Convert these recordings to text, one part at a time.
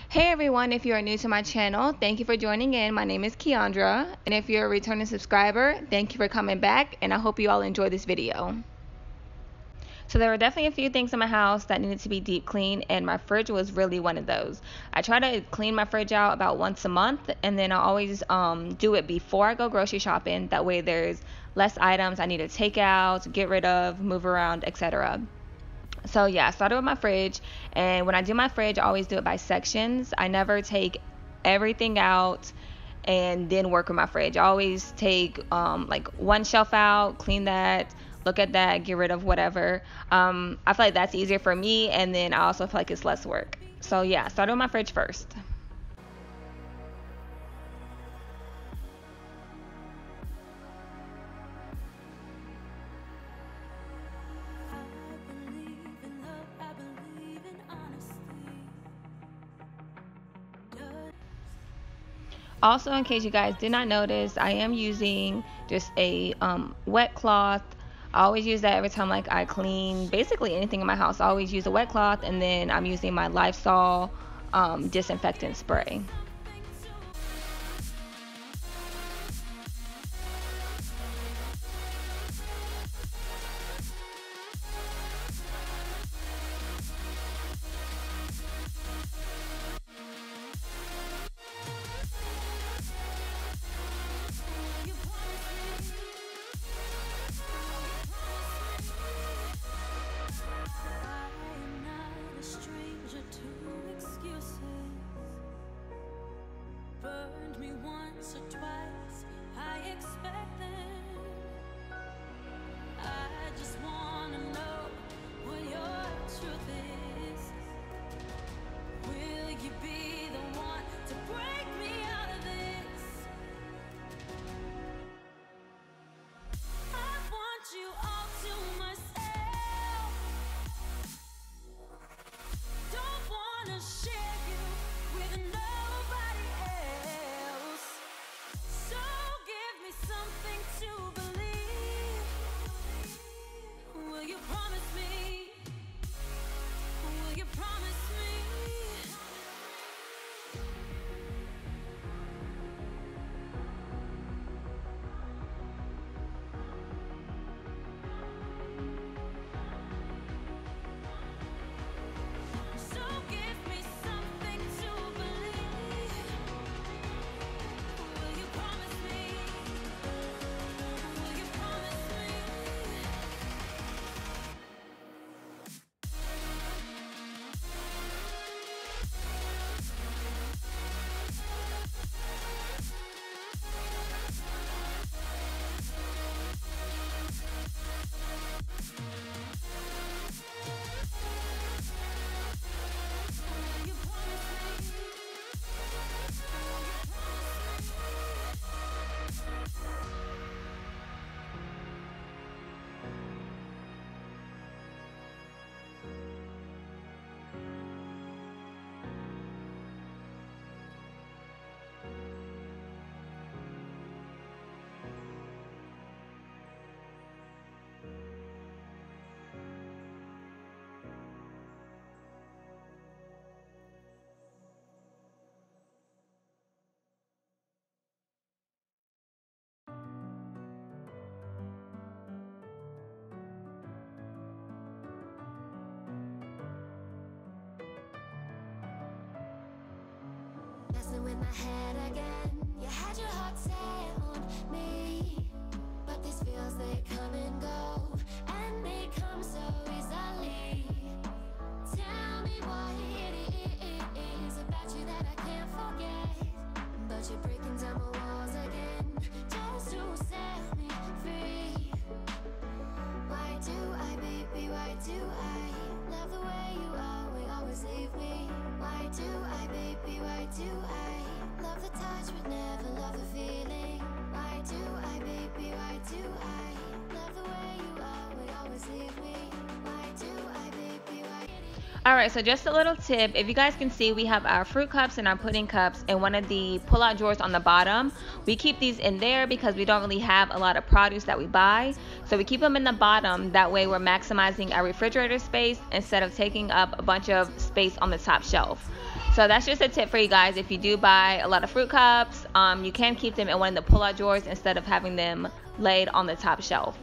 Hey everyone, if you are new to my channel, thank you for joining in. My name is Keandra, and if you're a returning subscriber, thank you for coming back, and I hope you all enjoy this video. So there were definitely a few things in my house that needed to be deep cleaned, and my fridge was really one of those. I try to clean my fridge out about once a month, and then I always do it before I go grocery shopping. That way there's less items I need to take out, get rid of, move around, etc. So yeah, I started with my fridge, and when I do my fridge, I always do it by sections. I never take everything out and then work with my fridge. I always take like one shelf out, clean that, look at that, get rid of whatever. I feel like that's easier for me, and then I also feel like it's less work. So yeah, I started with my fridge first. Also, in case you guys did not notice, I am using just a wet cloth. I always use that every time like I clean basically anything in my house. I always use a wet cloth, and then I'm using my Lysol disinfectant spray. Burned me once or twice, I expect them. I just wanna know what your truth is. Will you be the one to break me out of this? I want you all to myself. Don't wanna share you with nobody else. So give me something to believe. Will you promise me? Will you promise me? So give me something to believe. Will you promise me? Will you promise me? Will you promise me? Messing with my head again. You had your heart set on me, but these feels, they come and go, and they come so easily. Tell me what it is about you that I can't forget, but you're breaking down my walls again, just to set me free. Why do I, baby, why do I love the way you are, we always leave me? Why do I, baby, why do I love the touch but never love the feeling? Why do I, baby, why do I love the way you are, we always leave me? Why do I, baby, why? Alright, so just a little tip. If you guys can see, we have our fruit cups and our pudding cups in one of the pull-out drawers on the bottom. We keep these in there because we don't really have a lot of produce that we buy. So we keep them in the bottom. That way we're maximizing our refrigerator space instead of taking up a bunch of space on the top shelf. So that's just a tip for you guys. If you do buy a lot of fruit cups, you can keep them in one of the pull-out drawers instead of having them laid on the top shelf.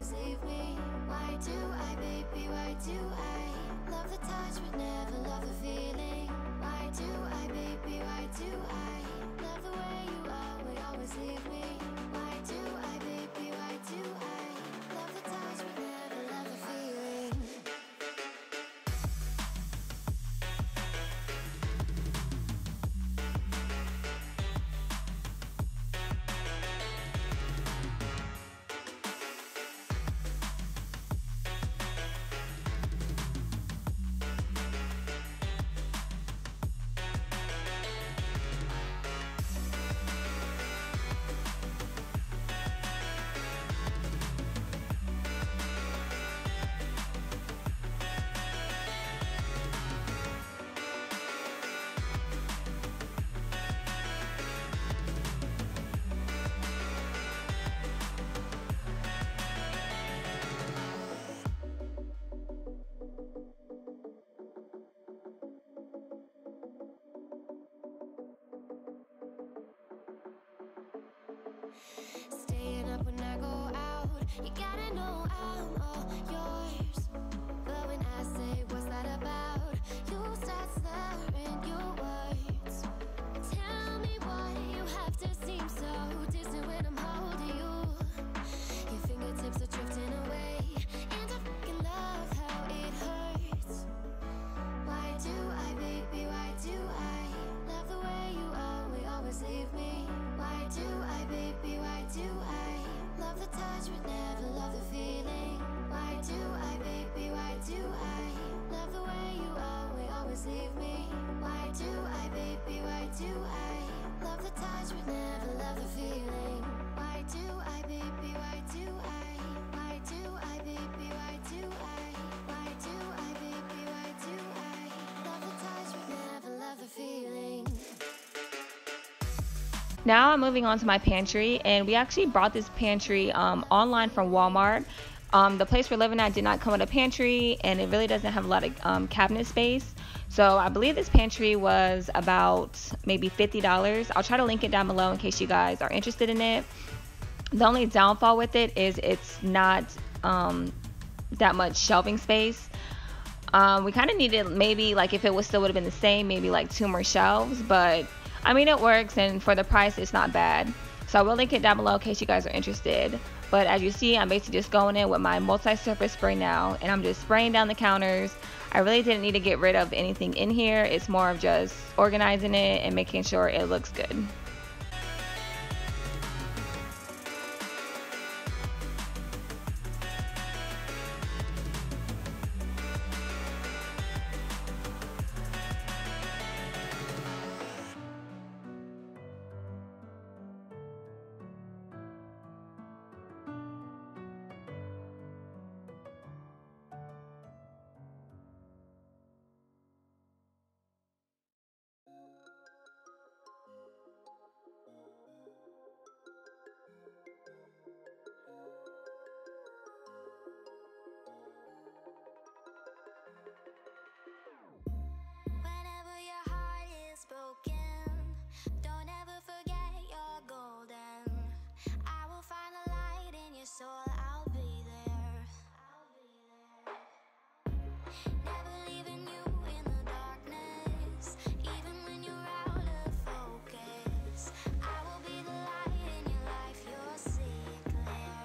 Save me. Why do I, baby? Why do I love the touch but never love the feeling? Why do I, baby? Why do I love the way you always leave me? Why do I, baby? Why do I love the touch but never love the feeling? Staying up when I go out, you gotta know I'm all yours. But when I say what's that about, you start slurring your words. Tell me why you have to seem so distant when I'm holding you. Your fingertips are drifting away, and I fucking love how it hurts. Why do I, baby, why do I love the way you always leave me? Why do I, baby, why do I love the touch but never love the feeling? Why do I, baby, why do I love the way you always leave me? Why do I, baby, why do I love the touch but never love the feeling? Why do I, baby, why do I? Why do I, baby, why do I? Why do I, baby, why do I love the touch but never love the feeling? Now I'm moving on to my pantry, and we actually brought this pantry online from Walmart. The place we're living at did not come with a pantry, and it really doesn't have a lot of cabinet space. So I believe this pantry was about maybe $50. I'll try to link it down below in case you guys are interested in it. The only downfall with it is it's not that much shelving space. We kind of needed, maybe like if it was still would have been the same, maybe like 2 more shelves, but I mean it works, and for the price it's not bad. So I will link it down below in case you guys are interested. But as you see, I'm basically just going in with my multi-surface spray now, and I'm just spraying down the counters. I really didn't need to get rid of anything in here. It's more of just organizing it and making sure it looks good. Whenever your heart is broken, don't ever forget you're golden. I will find a light in your soul, I'll be there. Never leaving you in the darkness, even when you're out of focus. I will be the light in your life, you'll see it clear.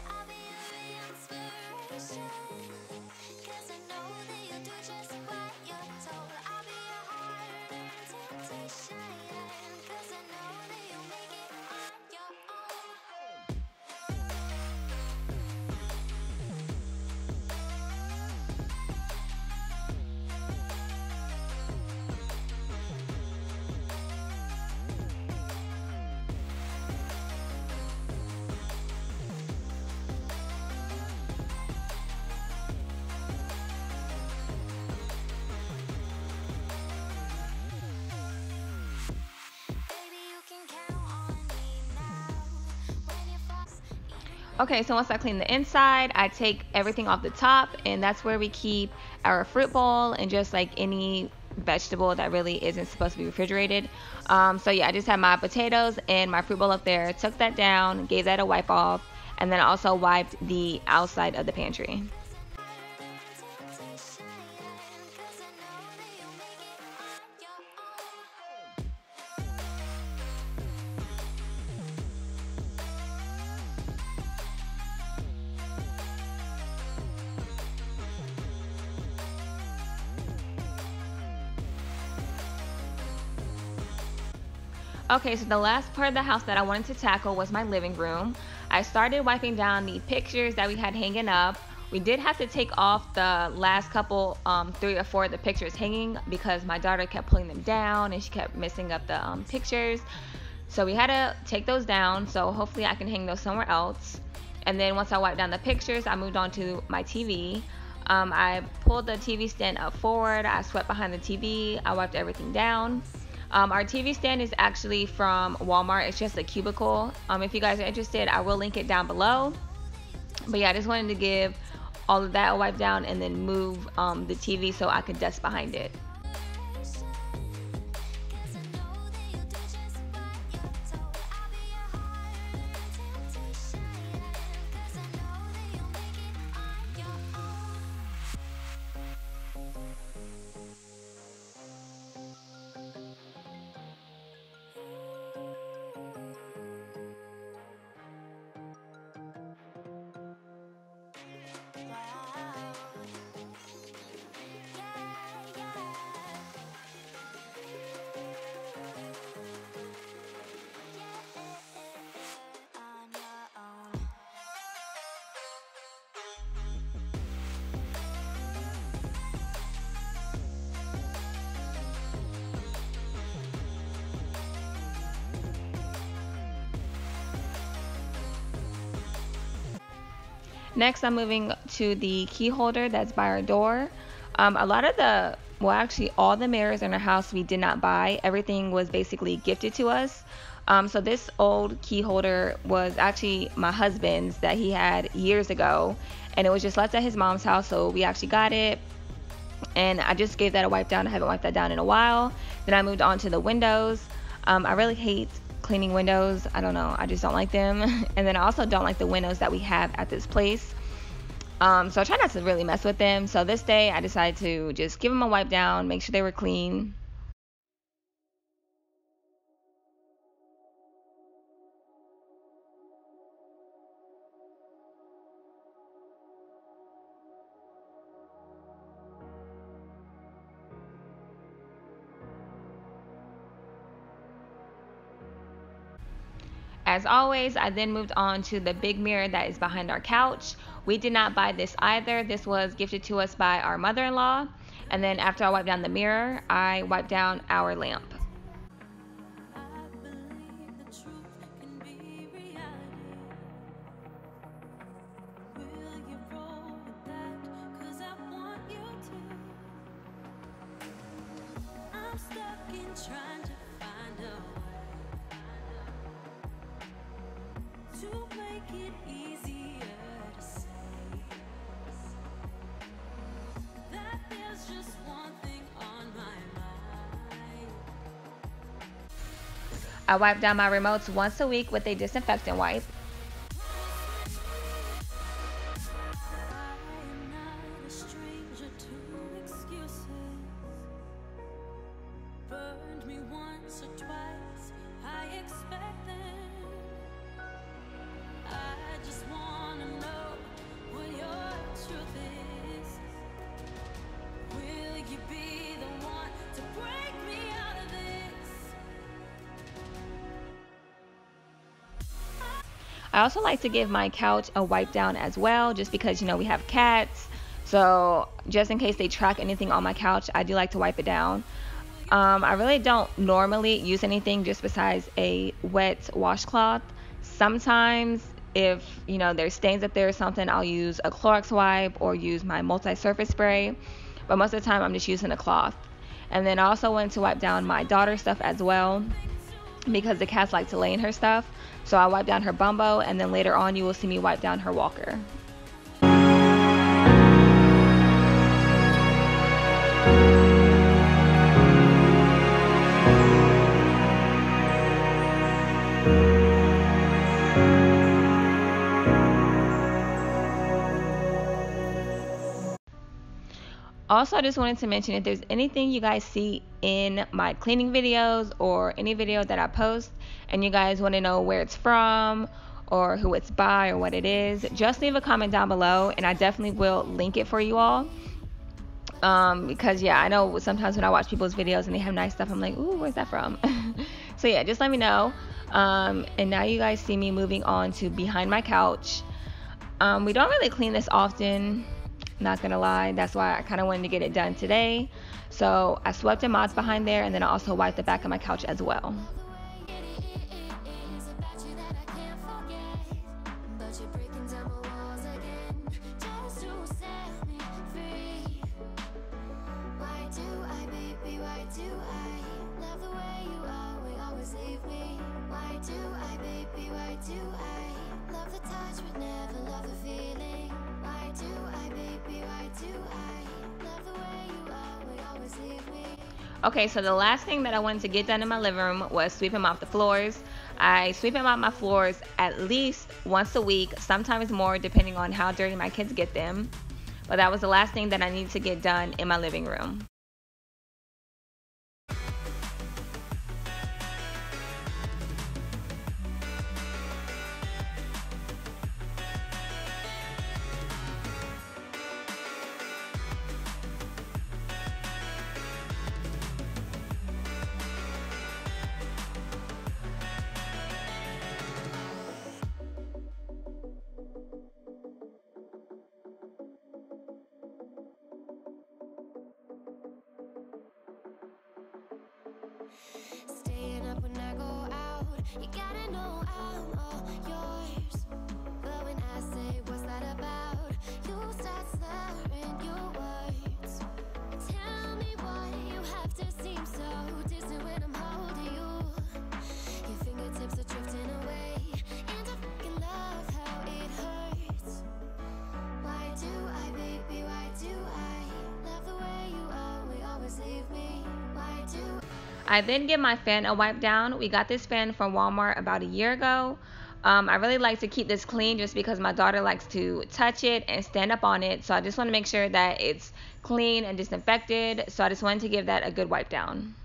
I'll be your inspiration, 'cause I know that you'll do just what you're told. I'll be your hard-earned temptation, 'cause I know that you'll make it on your own. Okay, so once I clean the inside, I take everything off the top, and that's where we keep our fruit bowl and just like any vegetable that really isn't supposed to be refrigerated. So yeah, I just had my potatoes and my fruit bowl up there, took that down, gave that a wipe off, and then I also wiped the outside of the pantry. Okay, so the last part of the house that I wanted to tackle was my living room. I started wiping down the pictures that we had hanging up. We did have to take off the last couple, 3 or 4 of the pictures hanging because my daughter kept pulling them down and she kept messing up the pictures. So we had to take those down, so hopefully I can hang those somewhere else. And then once I wiped down the pictures, I moved on to my TV. I pulled the TV stand up forward, I swept behind the TV, I wiped everything down. Our TV stand is actually from Walmart. It's just a cubicle. If you guys are interested, I will link it down below. But yeah, I just wanted to give all of that a wipe down and then move the TV so I could dust behind it. Next, I'm moving to the key holder that's by our door. A lot of the, well, actually all the mirrors in our house we did not buy. Everything was basically gifted to us. So this old key holder was actually my husband's that he had years ago, and it was just left at his mom's house, so we actually got it. And I just gave that a wipe down. I haven't wiped that down in a while. Then I moved on to the windows. I really hate cleaning windows. I don't know, I just don't like them. And then I also don't like the windows that we have at this place. So I try not to really mess with them. So this day I decided to just give them a wipe down, make sure they were clean. As always, I then moved on to the big mirror that is behind our couch. We did not buy this either. This was gifted to us by our mother-in-law. And then after I wiped down the mirror, I wiped down our lamp. Trying to find a way to make it easier to say that there's just one thing on my mind. I wipe down my remotes once a week with a disinfectant wipe. I also like to give my couch a wipe down as well, just because, you know, we have cats. So just in case they track anything on my couch, I do like to wipe it down. I really don't normally use anything just besides a wet washcloth. Sometimes if, you know, there's stains up there or something, I'll use a Clorox wipe or use my multi-surface spray. But most of the time I'm just using a cloth. And then I also want to wipe down my daughter's stuff as well, because the cats like to lay in her stuff. So I wipe down her bumbo, and then later on you will see me wipe down her walker. Also, I just wanted to mention, if there's anything you guys see in my cleaning videos or any video that I post and you guys want to know where it's from or who it's by or what it is, just leave a comment down below and I definitely will link it for you all. Because yeah, I know sometimes when I watch people's videos and they have nice stuff, I'm like, ooh, where's that from? So yeah, just let me know. And now you guys see me moving on to behind my couch. We don't really clean this often, not gonna lie. That's why I kind of wanted to get it done today. So I swept and mopped behind there, and then I also wiped the back of my couch as well. Okay, so the last thing that I wanted to get done in my living room was sweep and mop the floors. I sweep and mop my floors at least once a week, sometimes more depending on how dirty my kids get them. But that was the last thing that I needed to get done in my living room. Staying up when I go out, you gotta know I'm all yours. But when I say what's that about, you start slurring your words. Tell me why you have to seem so distant when I'm holding you. Your fingertips are drifting away, and I fucking love how it hurts. Why do I, baby, why do I love the way you always leave me? Why do I then give my fan a wipe down. We got this fan from Walmart about a year ago. I really like to keep this clean just because my daughter likes to touch it and stand up on it. So I just want to make sure that it's clean and disinfected. So I just wanted to give that a good wipe down.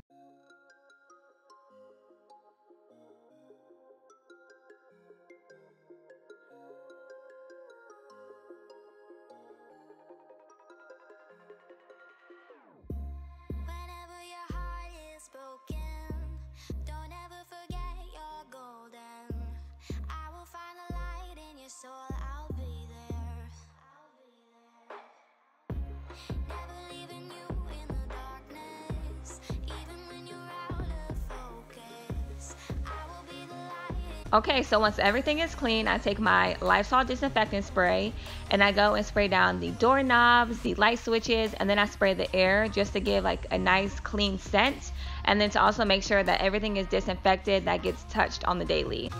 Whenever your heart is broken, don't ever forget you're golden. I will find the light in your soul, I'll be there. Never leaving you in the darkness, even when you're out of focus. I will be the light. Okay, so once everything is clean, I take my Lysol disinfectant spray and I go and spray down the doorknobs, the light switches, and then I spray the air just to give like a nice clean scent, and then to also make sure that everything is disinfected that gets touched on the daily.